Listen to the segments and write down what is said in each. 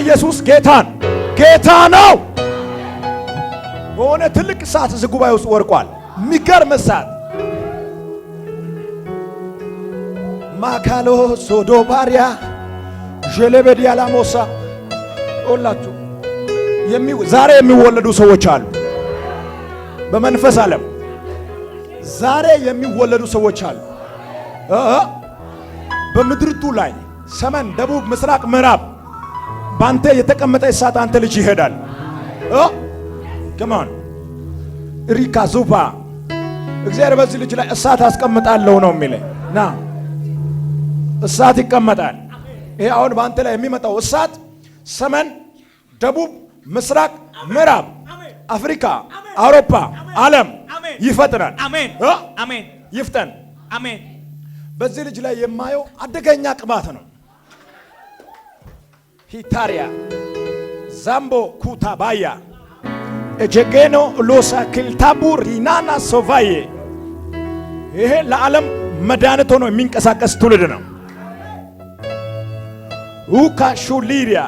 ኢየሱስ ጌታ ነው። በሆነ ትልቅ እሳት እዚህ ጉባኤ ውስጥ ወርቋል። የሚገርም እሳት ማካሎ ሶዶባሪያ ጀለበዲያ ላሞሳ ሁላችሁ ዛሬ የሚወለዱ ሰዎች አሉ። በመንፈስ ዓለም ዛሬ የሚወለዱ ሰዎች አሉ። በምድርቱ ላይ ሰሜን፣ ደቡብ፣ ምስራቅ፣ ምዕራብ ባንተ የተቀመጠ እሳት አንተ ልጅ ይሄዳል። ከማን ሪካ ዙባ እግዚአብሔር በዚህ ልጅ ላይ እሳት አስቀምጣለሁ ነው የሚለኝ። ና እሳት ይቀመጣል። ይሄ አሁን ባንተ ላይ የሚመጣው እሳት ሰሜን፣ ደቡብ፣ ምስራቅ፣ ምዕራብ፣ አፍሪካ፣ አውሮፓ፣ ዓለም ይፈጥናል። አሜን። ይፍጠን። አሜን። በዚህ ልጅ ላይ የማየው አደገኛ ቅባት ነው። ሂታሪያ ዛምቦ ኩታባያ እጀጌኖ ሎሳ ክልታቡ ሪናና ሶቫዬ ይሄ ለዓለም መድኃኒት ሆኖ የሚንቀሳቀስ ትውልድ ነው። ኡካ ሹሊሪያ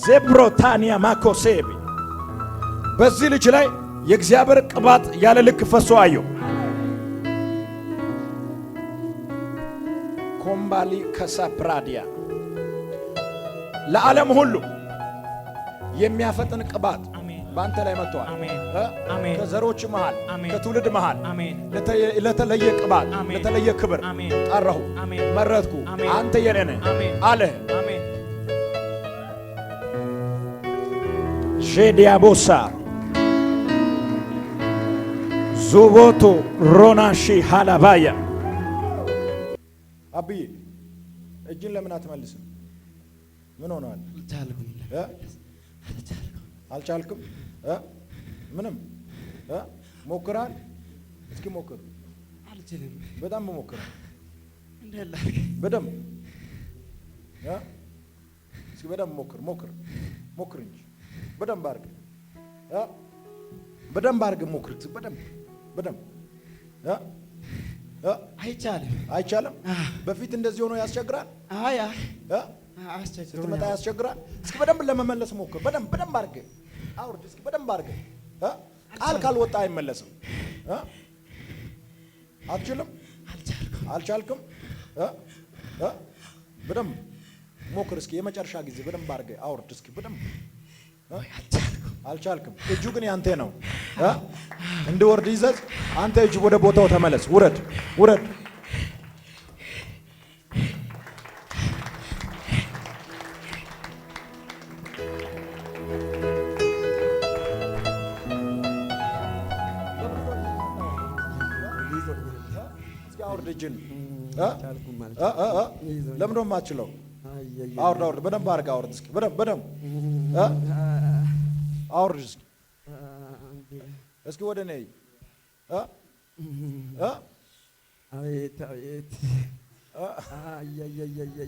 ዜብሮታኒያ ማኮሴቢ በዚህ ልጅ ላይ የእግዚአብሔር ቅባት ያለ ልክ ፈሶ አየሁ። ኮምባሊ ከሳፕራዲያ ለዓለም ሁሉ የሚያፈጥን ቅባት በአንተ ላይ መጥቷል። ከዘሮች መሃል ከትውልድ መሃል ለተለየ ቅባት ለተለየ ክብር ጠራሁ፣ መረጥኩ። አንተ የኔ ነህ አለ። ሼዲያቦሳ ዙቦቶ ሮናሺ ሃላባያ አብይ እጅን ለምን አትመልስም? ምን ሆነዋል? አልቻልኩም። ምንም ሞክራል። እስኪ ሞክር። አልችልም። በጣም ሞክር። እንደላክ በደም እስኪ በደም ሞክር እንጂ በደም ባርግ ሞክር። በደም አይቻልም። በፊት እንደዚህ ሆኖ ያስቸግራል። ስትመጣ ያስቸግራል። እስኪ በደንብ ለመመለስ ሞክር። በደንብ አርግ አውርድ። እስኪ በደንብ አርግ። ቃል ካልወጣ አይመለስም። አትችልም። አልቻልክም። በደንብ ሞክር። እስኪ የመጨረሻ ጊዜ በደንብ አርግ አውርድ። እስኪ በደንብ አልቻልክም። እጁ ግን ያንተ ነው። እንድወርድ ይዘዝ። አንተ እጅ ወደ ቦታው ተመለስ። ውረድ። እስኪ አውርድ እጅን። ለምን ነው የማትችለው? አውርድ። በደንብ አድርግ አውርድ። እስኪ በደንብ አውርድ። እስኪ ወደ ነይ። አቤት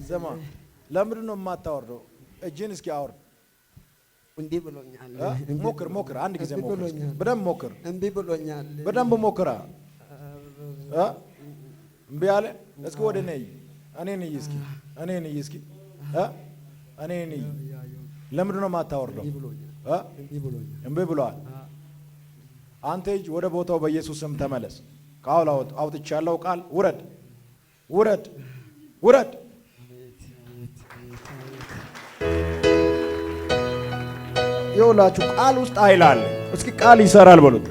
ዘማ ለምንድን ነው የማታወርደው? እጅን እስኪ አውርድ። እንዲህ ብሎኛል። ሞክር። አንድ ጊዜ ሞክር። በደንብ ሞክር። እምቢ ብሎኛል። በደንብ ሞክራ። እምቢ አለ። እስኪ ወደ ነይ። እኔ ነኝ እስኪ ለምንድን ነው የማታወርደው? እምቢ ብሏል። አንተ እጅ ወደ ቦታው በኢየሱስ ስም ተመለስ። ቃል አውጥቻለሁ። ቃል ውረድ። ይኸውላችሁ ቃል ውስጥ ኃይል አለ። እስኪ ቃል ይሰራል በሉት።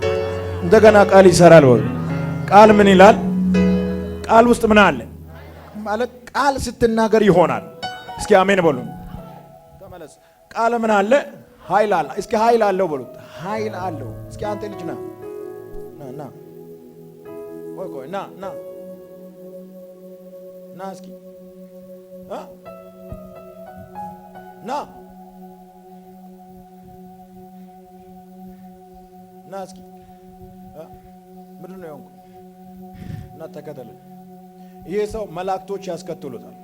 እንደገና ቃል ይሰራል በሉት። ቃል ምን ይላል? ቃል ውስጥ ምን አለ ማለት? ቃል ስትናገር ይሆናል። እስኪ አሜን በሉ። ተመለስ። ቃል ምን አለ? ኃይል አለ። እስኪ ኃይል አለው በሉት። ኃይል አለው። እስኪ አንተ ልጅ ና ቆይ ና እስኪ ና እስኪ ምንድን ነው የሆንኩ? እና ተከተለኝ። ይሄ ሰው መላእክቶች ያስከትሉታል።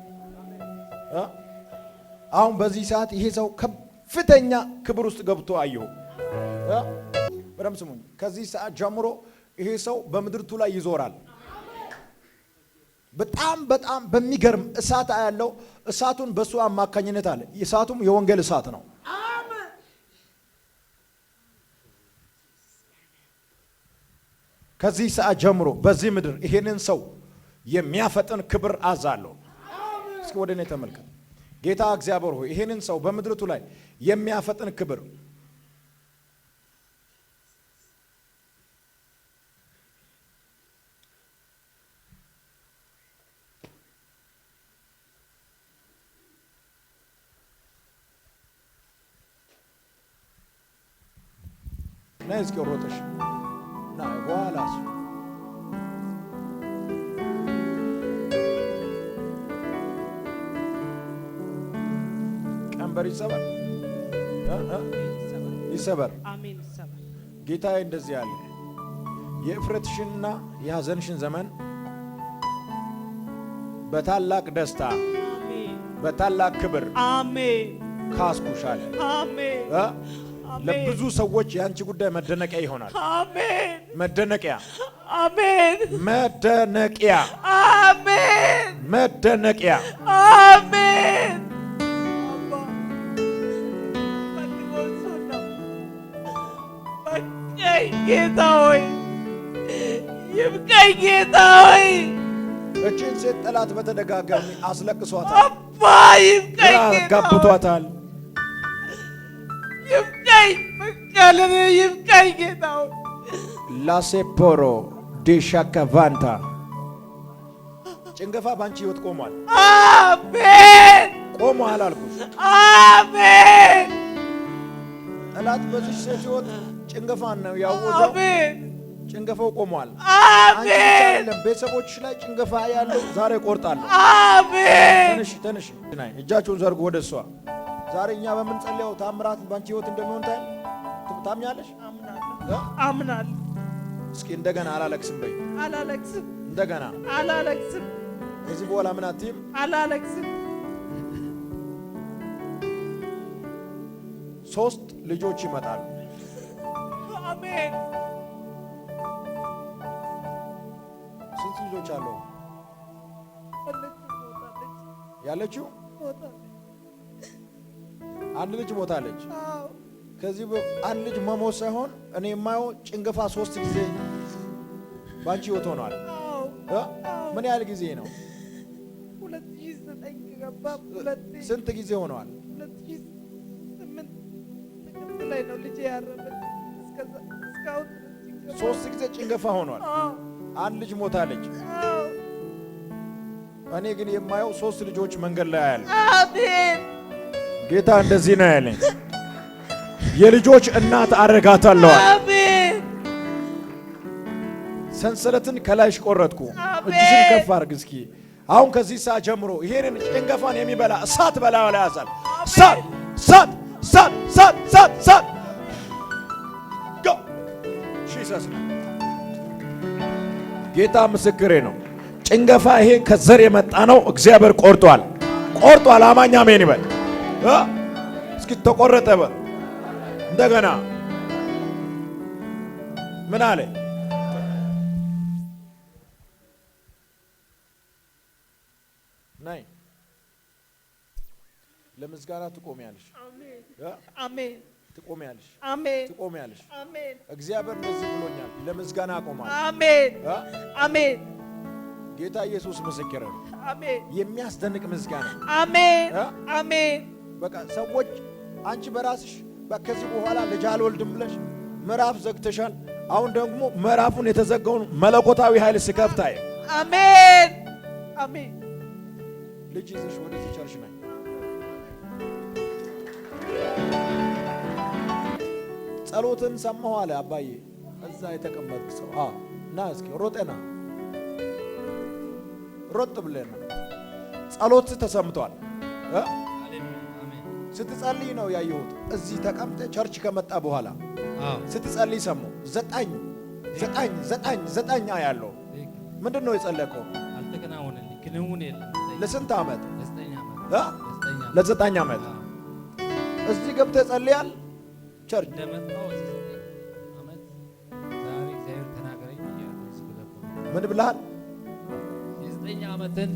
አሁን በዚህ ሰዓት ይሄ ሰው ከፍተኛ ክብር ውስጥ ገብቶ አየሁ። በደምብ ስሙኝ። ከዚህ ሰዓት ጀምሮ ይሄ ሰው በምድርቱ ላይ ይዞራል። በጣም በሚገርም እሳት ያለው እሳቱን በሱ አማካኝነት አለ። እሳቱም የወንጌል እሳት ነው። ከዚህ ሰዓት ጀምሮ በዚህ ምድር ይሄንን ሰው የሚያፈጥን ክብር አዛለሁ። እስኪ ወደ እኔ ተመልከት። ጌታ እግዚአብሔር ሆይ ይሄንን ሰው በምድርቱ ላይ የሚያፈጥን ክብር ና እስኪ ሮጠሽ ና በኋላስ ቀንበር ይሰበር ይሰበር። አሜን ይሰበር። ጌታዬ እንደዚህ ያለ የእፍረትሽንና የሐዘንሽን ዘመን በታላቅ ደስታ በታላቅ ክብር አሜን ካስኩሻል። አሜን ለብዙ ሰዎች ያንቺ ጉዳይ መደነቂያ ይሆናል። አሜን መደነቂያ አሜን መደነቂያ አሜን መደነቂያ አሜን። በቃኝ ጌታ ሆይ ይብቃኝ ጌታ ሆይ። እችን ሴት ጠላት በተደጋጋሚ አስለቅሷታል። አባ ይብቃኝ ጌታ ጋብቷታል። ይብቃኝ በቃ ለኔ ይብቃኝ ጌታ ሆይ። ላሴፖሮ ዲሻካቫንታ ጭንገፋ ባንቺ ህይወት ቆሟል። አሜን ቆሟል አልኩሽ። አሜን ጠላት በዚህ ሴት ህይወት ጭንገፋን ነው ያወጀው። አሜን ጭንገፋው ቆሟል። አሜን ቤተሰቦችሽ ላይ ጭንገፋ ያለው ዛሬ ቆርጣለሁ። አሜን ተነሽ ተነሽ፣ እጃችሁን ዘርጉ ወደ እሷ። ዛሬ እኛ በምንጸልየው ታምራት ባንቺ ህይወት እንደሚሆን ታምኛለሽ? አምናለሁ። እስኪ እንደገና አላለቅስም በይ። አላለቅስም። እንደገና አላለቅስም። ከዚህ በኋላ ምን አትይም? አላለቅስም። 3 ልጆች ይመጣሉ። አሜን። ስንት ልጆች አሉ ያለችው? አንድ ልጅ ሞታለች። ከዚህ አንድ ልጅ መሞት ሳይሆን እኔ የማየው ጭንገፋ 3 ጊዜ ባንቺ ህይወት ሆኗል። ምን ያህል ጊዜ ነው? 2009 ገባ። ስንት ጊዜ ሆኗል? 2008 ጥቅምት ላይ ነው ልጄ ያረፈች። እስካሁን 3 ጊዜ ጭንገፋ ሆኗል። አንድ ልጅ ሞታለች። እኔ ግን የማየው 3 ልጆች መንገድ ላይ ያለ። አሜን። ጌታ እንደዚህ ነው ያለኝ፣ የልጆች እናት አረጋታለሁ። አሜን። ሰንሰለትን ከላይሽ ቆረጥኩ። እጅሽን ከፍ አድርግ እስኪ። አሁን ከዚህ ሰዓት ጀምሮ ይሄንን ጭንገፋን የሚበላ እሳት በላዩ ላይ ያዛል። እሳት እሳት እሳት እሳት እሳት እሳት ጎ ጂሰስ። ጌታ ምስክሬ ነው። ጭንገፋ ይሄ ከዘር የመጣ ነው። እግዚአብሔር ቆርጧል፣ ቆርጧል። አማኝ አሜን ይበል። እስኪ ተቆረጠ በል። እንደገና ምን አለ? ናይ ለምስጋና ትቆሚያለሽ። አሜን። ትቆሚያለሽ። አሜን። ትቆሚያለሽ። አሜን። እግዚአብሔር እንደዚህ ብሎኛል፣ ለምስጋና አቆማለሁ። አሜን። አሜን። ጌታ ኢየሱስ ምስክር ነው። አሜን። የሚያስደንቅ ምስጋና። አሜን። አሜን። በቃ ሰዎች አንቺ በራስሽ ከዚህ በኋላ ልጅ አልወልድም ብለሽ ምዕራፍ ዘግተሻል። አሁን ደግሞ ምዕራፉን የተዘጋውን መለኮታዊ ኃይል ስከፍታይ አሜን። አሜን። ልጅ ይዘሽ ወደዚህ ቸርች ነኝ። ጸሎትን ሰማሁ አለ አባዬ። እዛ የተቀመጥክ ሰው ና እስኪ ሮጠና ሮጥ ብለና ጸሎት ተሰምቷል። ስትጸልይ ነው ያየሁት። እዚህ ተቀምጠ ቸርች ከመጣ በኋላ ስትጸልይ ሰማሁ። 9 ያለው ምንድን ነው የጸለከው? አልተከናወነልኝ። ክንውን የለም። ለስንት ዓመት? ለ9 ለ9 ዓመት እዚህ ገብተህ ጸልያል። ቸርች እንደመጣው 9 ዓመት ዛሬ እግዚአብሔር ተናገረኝ ብያለሁ። ምን ብለሃል? የ9 ዓመትን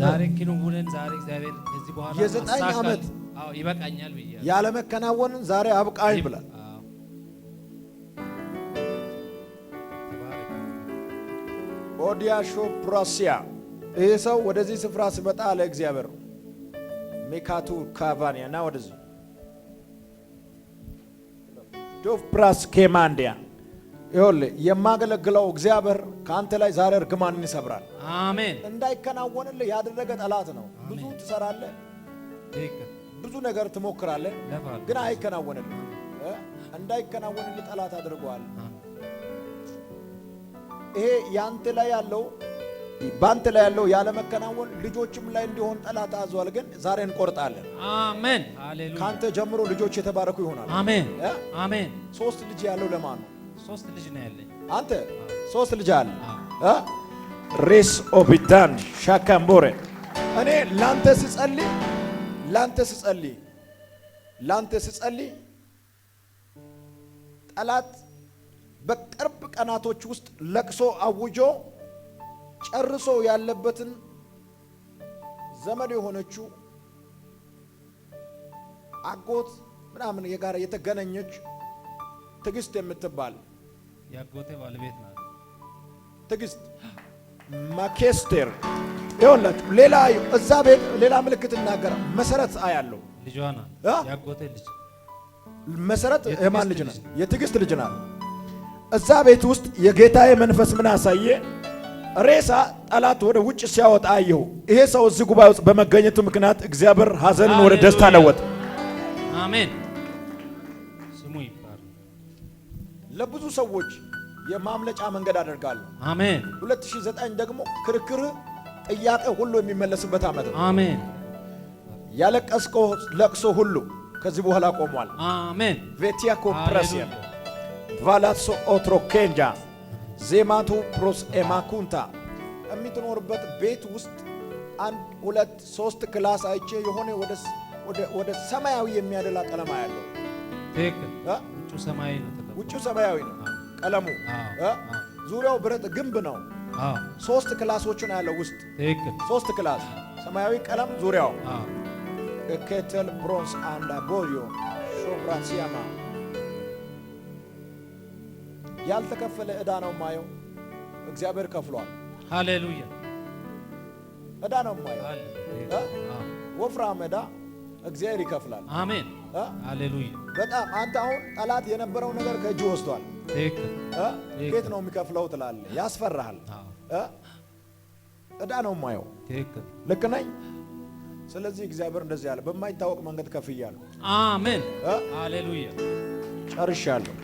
ዛሬ ክንውንን ዛሬ እግዚአብሔር ከዚህ በኋላ የ9 ዓመት ይበቃኛል ብያለሁ። ያለ መከናወንን ዛሬ አብቃኝ ብሏል። ኦዲያሾ ፕራሲያ ይህ ሰው ወደዚህ ስፍራ ሲመጣ አለ እግዚአብሔር ሜካቱ ካቫኒያ ና ወደዚህ ዶፍ ፕራስ ኬማንዲያ ይኸውልህ የማገለግለው እግዚአብሔር ከአንተ ላይ ዛሬ እርግማንን ይሰብራል። አሜን። እንዳይከናወንልህ ያደረገ ጠላት ነው። ብዙ ትሰራለህ፣ ብዙ ነገር ትሞክራለህ፣ ግን አይከናወንልህ። እንዳይከናወንልህ ጠላት አድርጓል። ይሄ ያንተ ላይ ያለው ባንተ ላይ ያለው ያለ መከናወን ልጆችም ላይ እንዲሆን ጠላት አዟል። ግን ዛሬ እንቆርጣለን። አሜን። ሃሌሉያ። ካንተ ጀምሮ ልጆች የተባረኩ ይሆናል። አሜን። አሜን። 3 ልጅ ያለው ለማን ነው? 3 ልጅ ነው ያለኝ። አንተ 3 ልጅ አለ። ሬስ ኦቢታን ሻካምቦሬ እኔ ላንተ ስጸልይ ጠላት በቅርብ ቀናቶች ውስጥ ለቅሶ አውጆ ጨርሶ ያለበትን ዘመድ የሆነችው አጎት ምናምን የጋራ የተገናኘች ትግስት የምትባል ያጎቴ ባለቤት ናት። ትግስት ማኬስተር ይኸውላችሁ ሌላ እዛ ቤት ሌላ ምልክት እናገራ መሰረት አያለው ልጇ ናት። ያጎቴ ልጅ መሰረት የማን ልጅ ናት? የትግስት ልጅ ናት። እዛ ቤት ውስጥ የጌታዬ መንፈስ ምን አሳየ? ሬሳ ጠላት ወደ ውጭ ሲያወጣ አየሁ። ይሄ ሰው እዚህ ጉባኤ ውስጥ በመገኘቱ ምክንያት እግዚአብሔር ሐዘንን ወደ ደስታ ለወጠ። አሜን። ስሙ ይባረክ። ለብዙ ሰዎች የማምለጫ መንገድ አደርጋለሁ። አሜን። 2009 ደግሞ ክርክር ጥያቄ ሁሉ የሚመለስበት ዓመት ነው። አሜን። ያለቀስከው ለቅሶ ሁሉ ከዚህ በኋላ ቆሟል። አሜን። ቬቲያ ኮፕረሲያ ቫላሶ ኦትሮ ኬንጃ ዜማቱ ፕሮስ ኤማኩንታ የምትኖርበት ቤት ውስጥ 1 2 3 ክላስ አይቼ የሆነ ወደ ሰማያዊ የሚያደላ ቀለም ያለው ትክክል። ውጭ ሰማያዊ ነው። ውጭ ሰማያዊ ነው ቀለሙ። ዙሪያው ብረት ግንብ ነው። 3 ክላሶችን ያለው ውስጥ ትክክል። 3 ክላስ ሰማያዊ ቀለም ዙሪያው ኬተል ብሮንስ አንዳ ቦሪዮ ሾብራሲያማ ያልተከፈለ ዕዳ ነው ማየው። እግዚአብሔር ከፍሏል። ሃሌሉያ። ዕዳ ነው ማየው። ወፍራም ዕዳ እግዚአብሔር ይከፍላል። አሜን። ሃሌሉያ። በጣም አንተ አሁን ጠላት የነበረው ነገር ከእጅ ወስዷል። ትክክል። እንዴት ነው የሚከፍለው ትላለህ፣ ያስፈራሃል። ዕዳ ነው ማየው። ትክክል። ልክ ነኝ። ስለዚህ እግዚአብሔር እንደዚህ ያለ በማይታወቅ መንገድ ከፍያለሁ። አሜን። ሃሌሉያ። ጨርሻለሁ።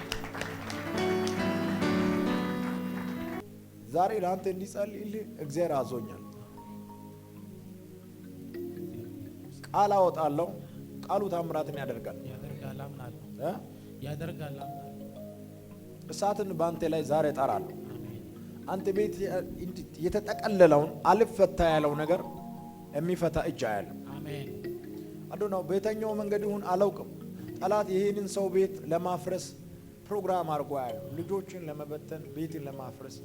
ዛሬ ለአንተ እንዲጸልይልህ እግዚአብሔር አዞኛል። ቃል አወጣለሁ። ቃሉ ታምራትን ያደርጋል። ያደርጋል። እሳትን በአንተ ላይ ዛሬ እጠራለሁ። አንተ ቤት የተጠቀለለውን አልፈታ ያለው ነገር የሚፈታ እጅ አያለሁ። አሜን። አዶናው በየትኛው መንገድ ይሁን አላውቅም። ጠላት ይሄንን ሰው ቤት ለማፍረስ ፕሮግራም አድርጎ ያለው ልጆችን ለመበተን ቤትን ለማፍረስ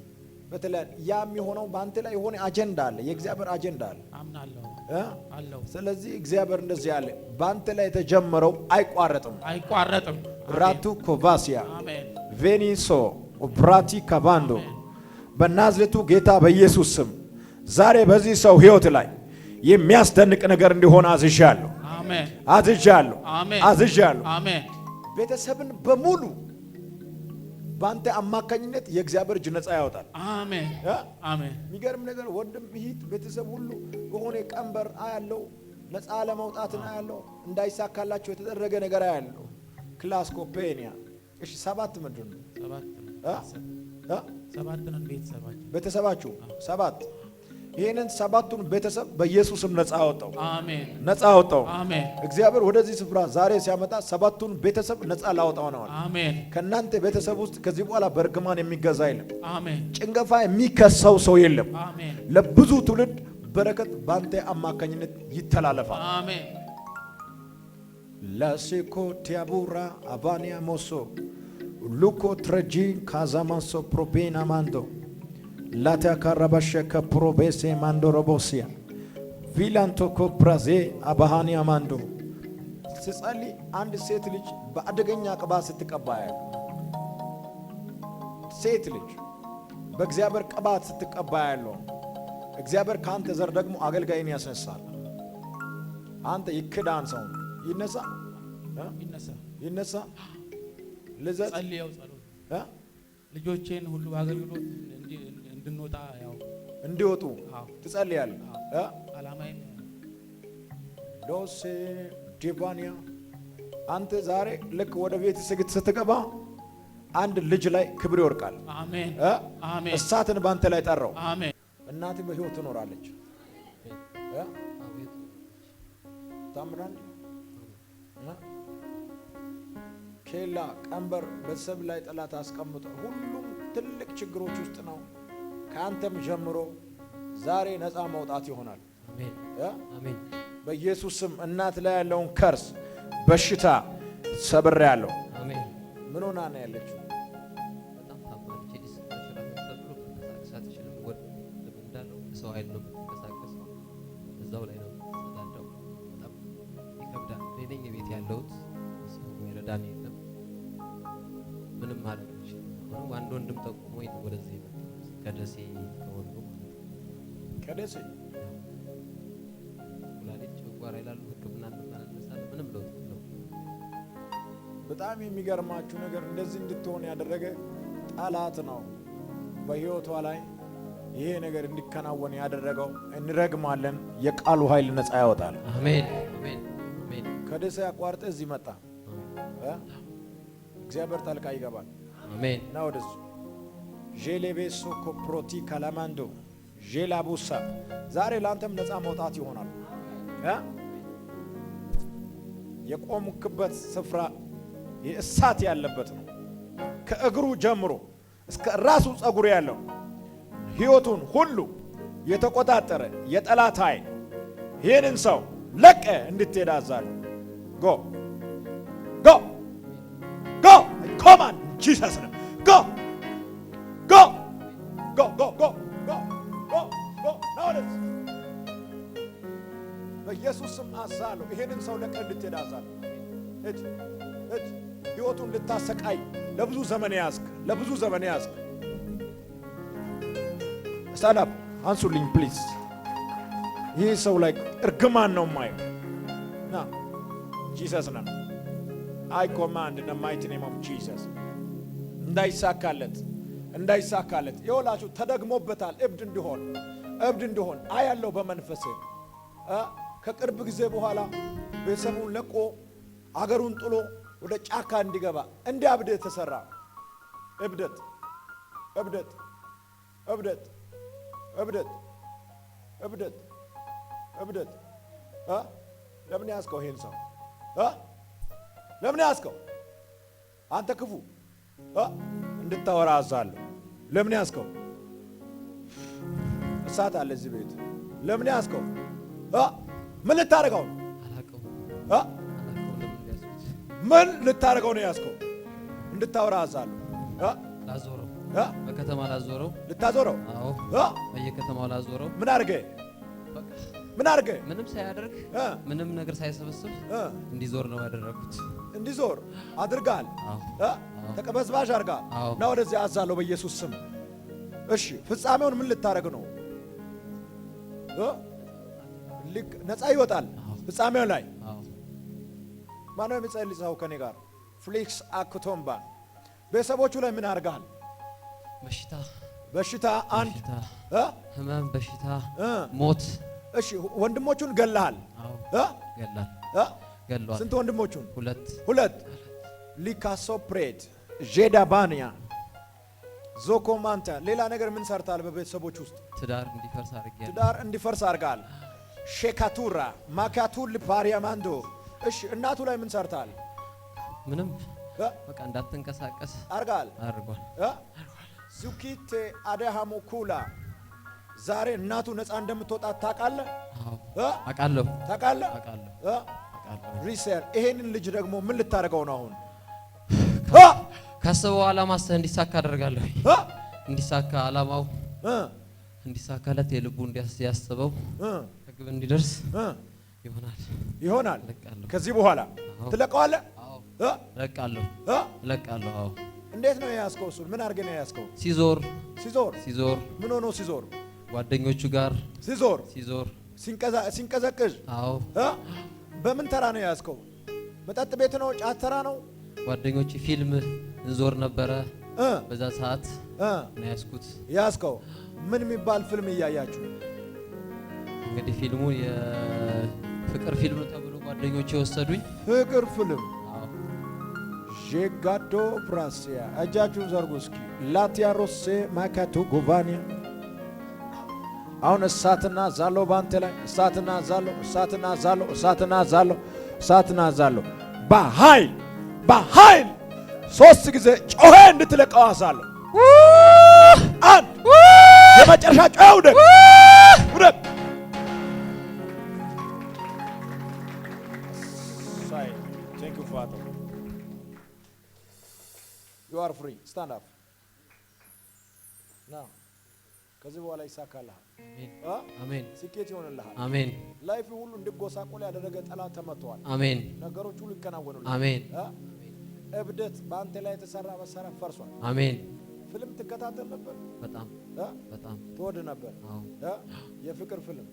በተለይ ያም የሆነው በአንተ ላይ የሆነ አጀንዳ አለ። የእግዚአብሔር አጀንዳ አለ። አምናለሁ። ስለዚህ እግዚአብሔር እንደዚህ ያለ በአንተ ላይ የተጀመረው አይቋረጥም። ራቱ ኮቫሲያ አሜን። ቬኒሶ ብራቲ ካባንዶ በናዝሬቱ ጌታ በኢየሱስ ስም ዛሬ በዚህ ሰው ሕይወት ላይ የሚያስደንቅ ነገር እንዲሆን አዝዣለሁ። አሜን። አዝዣለሁ። አሜን። ቤተሰብን በሙሉ ባንተ አማካኝነት የእግዚአብሔር እጅ ነፃ ያወጣል። አሜን። የሚገርም ነገር ወንድም ይሂት ቤተሰብ ሁሉ በሆነ ቀንበር አያለው ነፃ ለመውጣትና አያለው እንዳይሳካላቸው የተደረገ ነገር አያለው። ክላስኮፔኒያ እሺ 7 ምንድን ነው? 7 ነን ቤተሰባችሁ 7 ይሄንን 7ቱን ቤተሰብ በኢየሱስም ነፃ አወጣው። አሜን። ነፃ አወጣው። አሜን። እግዚአብሔር ወደዚህ ስፍራ ዛሬ ሲያመጣ 7ቱን ቤተሰብ ነፃ ላወጣው ነው። አሜን። ከናንተ ቤተሰብ ውስጥ ከዚህ በኋላ በርግማን የሚገዛ የለም። አሜን። ጭንገፋ የሚከሰው ሰው የለም። አሜን። ለብዙ ትውልድ በረከት ባንተ አማካኝነት ይተላለፋል። አሜን። ላሴኮ ቲያቡራ አባኒያ ሞሶ ሉኮ ትረጂ ካዛማሶ ፕሮፔና ማንዶ ላታ ካራባሸ ከፕሮቤሴ ማንዶ ሮቦሲያ ቪላንቶኮ ብራዜ አባሃኒያ ማንዶ ስጸልይ አንድ ሴት ልጅ በአደገኛ ቅባት ስትቀባ ያለ ሴት ልጅ በእግዚአብሔር ቅባት ስትቀባ ያለው እግዚአብሔር ካንተ ዘር ደግሞ አገልጋይን ያስነሳል። አንተ ይክዳን ሰው ይነሳ ጸልየው ጸሎት ልጆቼን ሁሉ አገልግሎት እንድንወጣ ያው እንዲወጡ ትጸልያለህ። አላማዬን ዶሴ ዲቫኒያ አንተ ዛሬ ልክ ወደ ቤት ስትገባ አንድ ልጅ ላይ ክብር ይወርቃል። አሜን አሜን። እሳትን ባንተ ላይ ጠራው። አሜን። እናትህ በሕይወት ትኖራለች። ታምራለች። ኬላ ቀንበር በሰብ ላይ ጠላት አስቀምጦ ሁሉም ትልቅ ችግሮች ውስጥ ነው። ከአንተም ጀምሮ ዛሬ ነፃ መውጣት ይሆናል። አሜን አሜን። በኢየሱስ ስም እናት ላይ ያለውን ከርስ በሽታ ሰብሬ ያለው አሜን። ምን ሆና ነው ያለችው? በጣም ታማለች። ዲስ ተሽራተ ተብሎ መንቀሳቀስ አትችልም። ወደ እንዳለው ሰው ኃይል ነው የምትንቀሳቀሰው። እዛው ላይ ነው ተሰዳደው። በጣም ይከብዳል። ለኔ ቤት ያለውት ሰው የሚረዳኝ የለም። ምንም ማለት ነው። አንድ ወንድም ጠቁሞኝ ወደዚህ መጣ። ከደሴ ከወንዱ ከደሴ ወላጆች ጓራ ይላሉ። ሕክምና እንመላለሳለን። ምንም ለውጥ የለውም። በጣም የሚገርማችሁ ነገር እንደዚህ እንድትሆን ያደረገ ጠላት ነው። በሕይወቷ ላይ ይሄ ነገር እንዲከናወን ያደረገው እንረግማለን። የቃሉ ኃይል ነፃ ያወጣል። አሜን አሜን አሜን። ከደሴ አቋርጠ እዚህ መጣ። እግዚአብሔር ጣልቃ ይገባል። አሜን። ና ወደሱ ጄሌቤሶ ኮፕሮቲ ካላማንዶ ጄላቡሳ ዛሬ ላንተም ነፃ መውጣት ይሆናል። የቆምክበት ስፍራ የእሳት ያለበት ነው። ከእግሩ ጀምሮ እስከ ራሱ ጸጉር ያለው ሕይወቱን ሁሉ የተቆጣጠረ የጠላት ኃይል ይህንን ሰው ለቀ እንድትሄድ አዛለሁ። ጎ ጎ ጎ ኮማንድ ጂሰስ ነው። ጎ ጎ ጎ ጎ ጎ ጎ ጎ ጎ ናውለስ በኢየሱስ ስም አዛለሁ። ይሄንን ሰው ለቀ እንድትሄድ አዛለሁ። እጅ እጅ ሕይወቱን ልታሰቃይ ለብዙ ዘመን ያዝክ፣ ለብዙ ዘመን ያዝክ። ስታንድ አፕ አንሱልኝ ፕሊዝ። ይህ ሰው ላይ እርግማን ነው የማየው። ና ጂሰስ ነው። አይ ኮማንድ ኢን ዘ ማይቲ ኔም ኦፍ ጂሰስ እንዳይሳካለት እንዳይሳካለት የወላችሁ ተደግሞበታል። እብድ እንዲሆን አያለው በመንፈሴ ከቅርብ ጊዜ በኋላ ቤተሰቡን ለቆ አገሩን ጥሎ ወደ ጫካ እንዲገባ እንዲያብድ የተሰራ እብደት እብደት እብደት እብደት እብደት እብደት ለምን ያዝከው? ይሄን ሰው ለምን ያዝከው? አንተ ክፉ እንድታወራ አዛለሁ። ለምን ያዝከው? እሳት አለ እዚህ ቤት። ለምን ያዝከው? ምን ልታረገው ነው? ምን ልታረገው ነው ያዝከው? እንድታወራ አዛለሁ። ላዞረው በከተማ ላዞረው። ልታዞረው? አዎ በየከተማው ላዞረው። ምን አድርገ? ምን አድርገ? ምንም ሳያደርግ ምንም ነገር ሳይሰበስብ እንዲዞር ነው ያደረኩት። እንዲዞር አድርጋል። ተቀበዝባዥ አድርጋል። እና ወደዚህ አዛለሁ በኢየሱስ ስም። እሺ ፍጻሜውን ምን ልታረግ ነው? ልክ ነፃ ይወጣል ፍጻሜው ላይ። ማነው የሚጸልይ ሰው ከኔ ጋር? ፍሊክስ አክቶምባ ቤተሰቦቹ ላይ ምን አድርጋል? በሽታ አንድ ህመም፣ በሽታ፣ ሞት። እሺ ወንድሞቹን ገለሃል? ገሏል። ስንት ወንድሞቹን? ሁለት። ሊካሶ ፕሬድ ጄዳባንያ ዞኮማንታ ሌላ ነገር ምን ሰርታል? በቤተሰቦች ውስጥ ትዳር እንዲፈርስ አድርጋል። ትዳር እንዲፈርስ አድርጋል። ሼካቱራ ማካቱል ፓሪያማንዶ። እሺ እናቱ ላይ ምን ሰርታል? ምንም በቃ እንዳትንቀሳቀስ አድርጋል። አድርጓል። ዙኪቴ አደሃሙ ኩላ ዛሬ እናቱ ነፃ እንደምትወጣ ታውቃለህ? አውቃለሁ። ታውቃለህ? አውቃለሁ። ሪሰር ይሄንን ልጅ ደግሞ ምን ልታደርገው ነው አሁን? ካሰበው ዓላማ እንዲሳካ አደርጋለሁ። እንዲሳካ ዓላማው እንዲሳካለት የልቡ እንዲያስበው ግብ እንዲደርስ ይሆናል። ከዚህ በኋላ ትለቀዋለህ? እለቃለሁ። እንዴት ነው የያዝከው? እሱን ምን አድርገህ ነው የያዝከው? ሲዞር ሲዞር ምን ሆኖ ሲዞር? ጓደኞቹ ጋር ሲዞር ሲንቀዘቅዝ። አዎ። በምን ተራ ነው የያዝከው? መጠጥ ቤት ነው? ጫት ተራ ነው? ጓደኞቹ ፊልም እንዞር ነበረ። በዛ ሰዓት ነው ያዝከው። ምን የሚባል ፊልም እያያችሁ? እንግዲህ ፊልሙን የፍቅር ፊልም ተብሎ ጓደኞቼ ወሰዱኝ። ፍቅር ፊልም ጄጋዶ ብራሲያ። እጃችሁን ዘርጉ እስኪ። ላቲያሮሴ ማካቱ ጉቫኒያ። አሁን እሳትና ዛሎ ባንተ ላይ እሳትና ዛሎ በኃይል 3 ጊዜ ጮኸ እንድትለቀው አዛለሁ። አንድ የመጨረሻ ጮኸ ውደቅ። Thank you, Father. You are free. Stand up. Now. ከዚህ በኋላ ይሳካልሃል። አሜን። ስኬት ይሆንልሃል። አሜን። ላይፍ ሁሉ እንድጎሳቆል ያደረገ ጠላት ተመቷል። አሜን። ነገሮች ሁሉ ይከናወኑልሃል። አሜን። እብደት በአንተ ላይ የተሰራ መሳሪያ ፈርሷል። አሜን። ፊልም ትከታተል ነበር? በጣም ትወድ ነበር? የፍቅር ፊልም?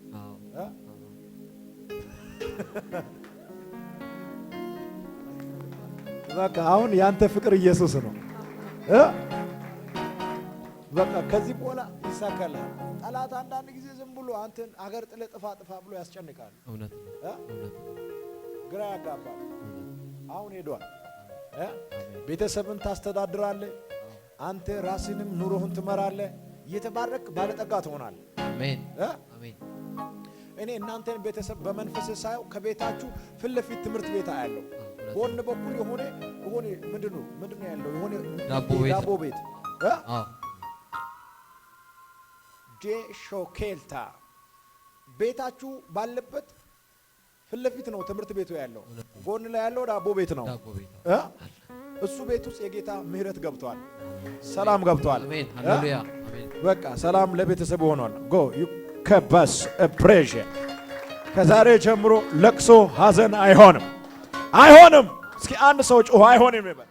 በቃ አሁን ያንተ ፍቅር ኢየሱስ ነው። በቃ ከዚህ በኋላ ይሳካልሃል። ጠላት አንዳንድ ጊዜ ዝም ብሎ አንተን አገር ጥለ ጥፋ ብሎ ያስጨንቃል። እውነት ግራ ያጋባል። አሁን ሄዷል። ቤተሰብን ታስተዳድራለህ። አንተ ራስንም ኑሮህን ትመራለህ። እየተባረክ ባለጠጋ ትሆናለህ። አሜን አሜን። እኔ እናንተን ቤተሰብ በመንፈስ ሳይው ከቤታችሁ ፊት ለፊት ትምህርት ቤት አያለው። በወን በኩል የሆነ ምንድነው ያለው? የሆነ ዳቦ ቤት ሾኬልታ ቤታችሁ ባለበት ፊት ለፊት ነው ትምህርት ቤቱ ያለው። ጎን ላይ ያለው ዳቦ ቤት ነው። እሱ ቤት ውስጥ የጌታ ምሕረት ገብቷል፣ ሰላም ገብቷል። አሜን ሃሌሉያ። በቃ ሰላም ለቤተሰብ ሆኗል። ጎ ከበስ ፕሬዥ ከዛሬ ጀምሮ ለቅሶ ሐዘን አይሆንም። እስኪ አንድ ሰው ጮህ አይሆንም ይበል።